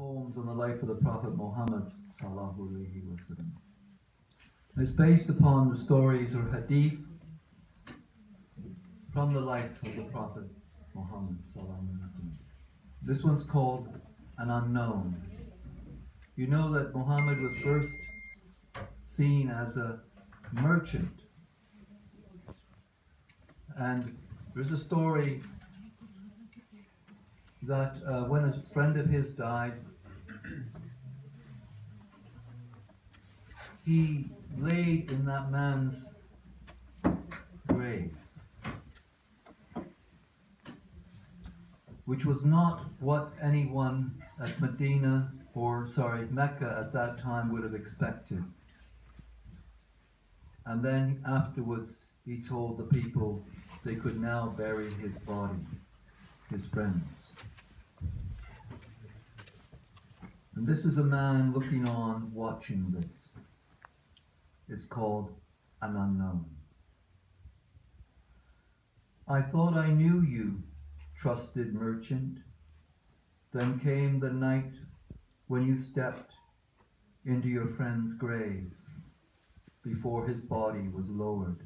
poems on the life of the Prophet Muhammad sallallahu alaihi wasallam. It's based upon the stories or hadith from the life of the Prophet Muhammad sallallahu alaihi wasallam. This one's called An Unknown. You know that Muhammad was first seen as a merchant, and there's a story that when a friend of his died, he laid in that man's grave, which was not what anyone at Mecca at that time would have expected. And then afterwards he told the people they could now bury his body, his friends. And this is a man looking on, watching this. It's called An Unknown. I thought I knew you, trusted merchant. Then came the night when you stepped into your friend's grave before his body was lowered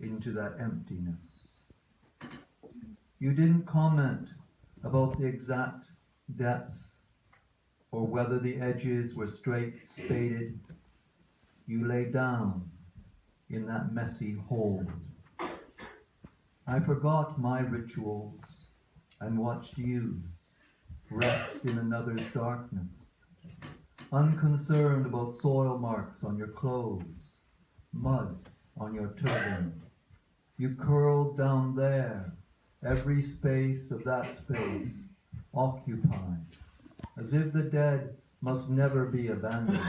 into that emptiness. You didn't comment about the exact depths or whether the edges were straight spaded. You lay down in that messy hole. I forgot my rituals and watched you rest in another's darkness, unconcerned about soil marks on your clothes, mud on your turban. You curled down there, every space of that space occupied, as if the dead must never be abandoned.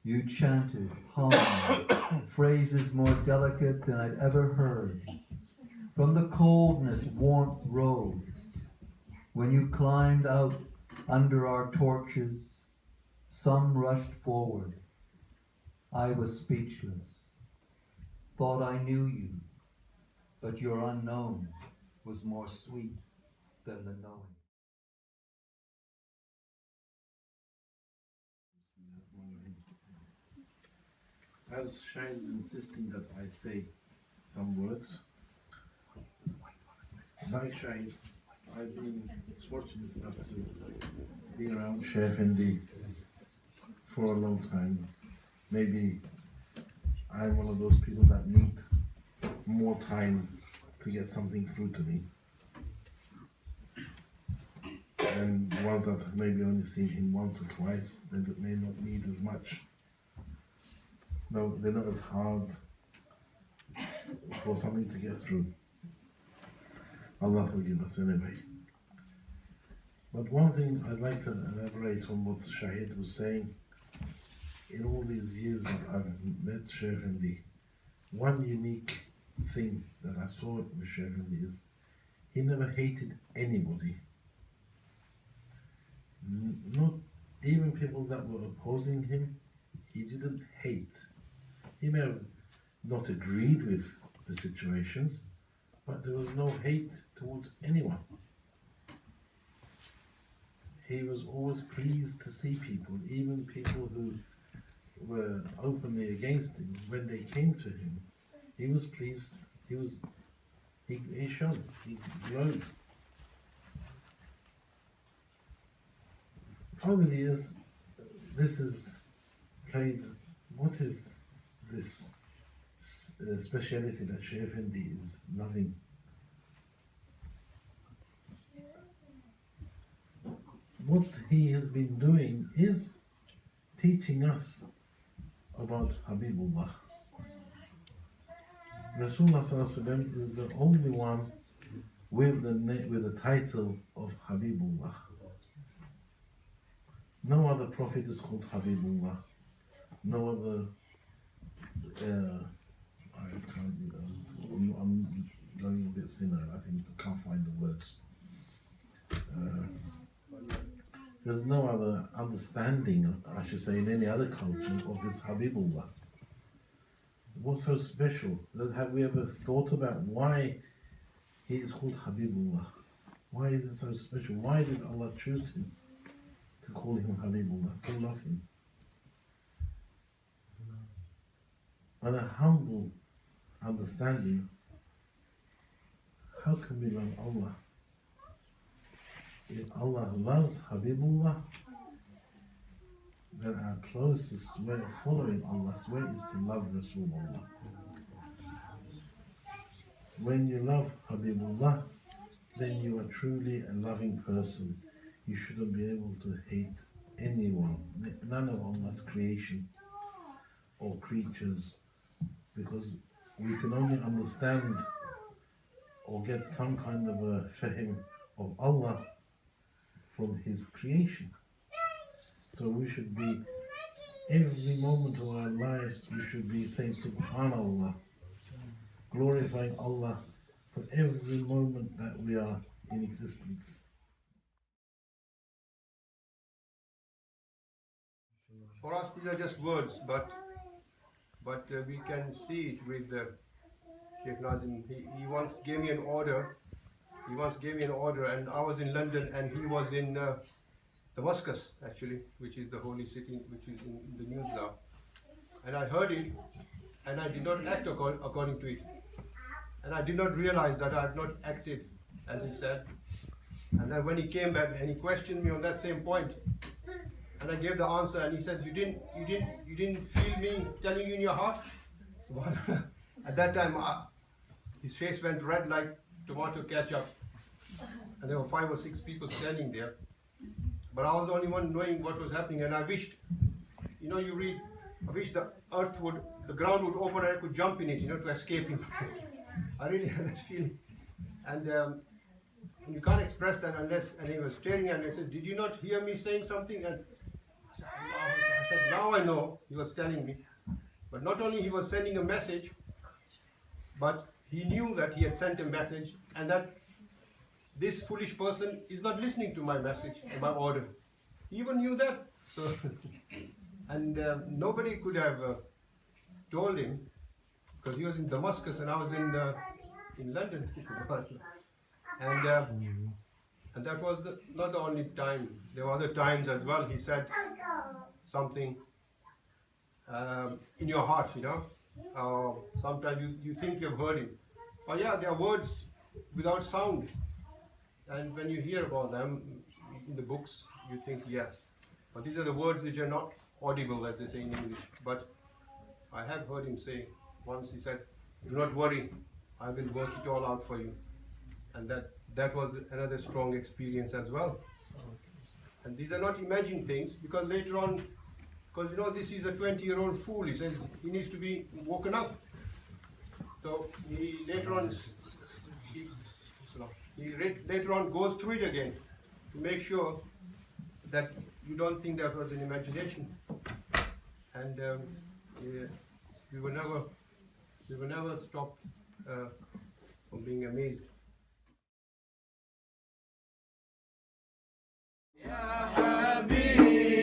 You chanted, hummed, phrases more delicate than I'd ever heard. From the coldness, warmth rose. When you climbed out under our torches, some rushed forward. I was speechless. Thought I knew you, but your unknown was more sweet than the knowing. As Shahid is insisting that I say some words, like Shahid, I've been fortunate enough to be around Sheikh Hassan for a long time. Maybe I'm one of those people that need more time to get something through to me. And the ones that have maybe only seen him once or twice, they may not need as much. No, they're not as hard for something to get through. Allah forgive us anyway. But one thing I'd like to elaborate on what Shahid was saying. In all these years that I've met Sheikh Hassan, one unique thing that I saw with Sheikh Hassan is he never hated anybody. Not even people that were opposing him, he didn't hate. He may have not agreed with the situations, but there was no hate towards anyone. He was always pleased to see people, even people who were openly against him. When they came to him, he was pleased. He shone, he glowed. Over the years, this is played. What is this speciality that Sheikh Hassan is loving? What he has been doing is teaching us about Habibullah. Rasulullah ﷺ is the only one with the title of Habibullah. No other prophet is called Habibullah. No other. I'm going a bit sinner. I think I can't find the words. There's no other understanding, I should say, in any other culture of this Habibullah. What's so special? Have we ever thought about why he is called Habibullah? Why is it so special? Why did Allah choose him? to call him Habibullah, to love him. And a humble understanding, how can we love Allah? If Allah loves Habibullah, then our closest way of following Allah's way is to love Rasulullah. When you love Habibullah, then you are truly a loving person. You shouldn't be able to hate anyone, none of Allah's creation or creatures, because we can only understand or get some kind of a fahm of Allah from His creation. So we should be, every moment of our lives, we should be saying Subhanallah, glorifying Allah for every moment that we are in existence. For us, these are just words, but we can see it with Sheikh Nazim. He once gave me an order. He once gave me an order, and I was in London, and he was in Damascus, actually, which is the holy city, which is in the news now. And I heard it, and I did not act according to it. And I did not realize that I had not acted as he said. And then when he came back and he questioned me on that same point, and I gave the answer, and he says, "You didn't feel me telling you in your heart?" So at that time, his face went red like tomato ketchup, and there were 5 or 6 people standing there. But I was the only one knowing what was happening, and I wished, you read, I wish the ground would open and I could jump in it, to escape him. I really had that feeling. And you can't express that unless, and he was staring at me and said, "Did you not hear me saying something?" And I said, "Now I know," he was telling me. But not only he was sending a message, but he knew that he had sent a message, and that this foolish person is not listening to my message and my order. He even knew that. So, and nobody could have told him, because he was in Damascus and I was in London. And that was not the only time. There were other times as well. He said something in your heart, sometimes you think you've heard him. But yeah, there are words without sound. And when you hear about them in the books, you think yes. But these are the words which are not audible, as they say in English. But I have heard him say, once he said, "Do not worry, I will work it all out for you." And that was another strong experience as well. And these are not imagined things, because later on, because this is a 20-year-old fool, he says he needs to be woken up. So he later on goes through it again to make sure that you don't think that was an imagination. And we were never stopped from being amazed. يا حبيبي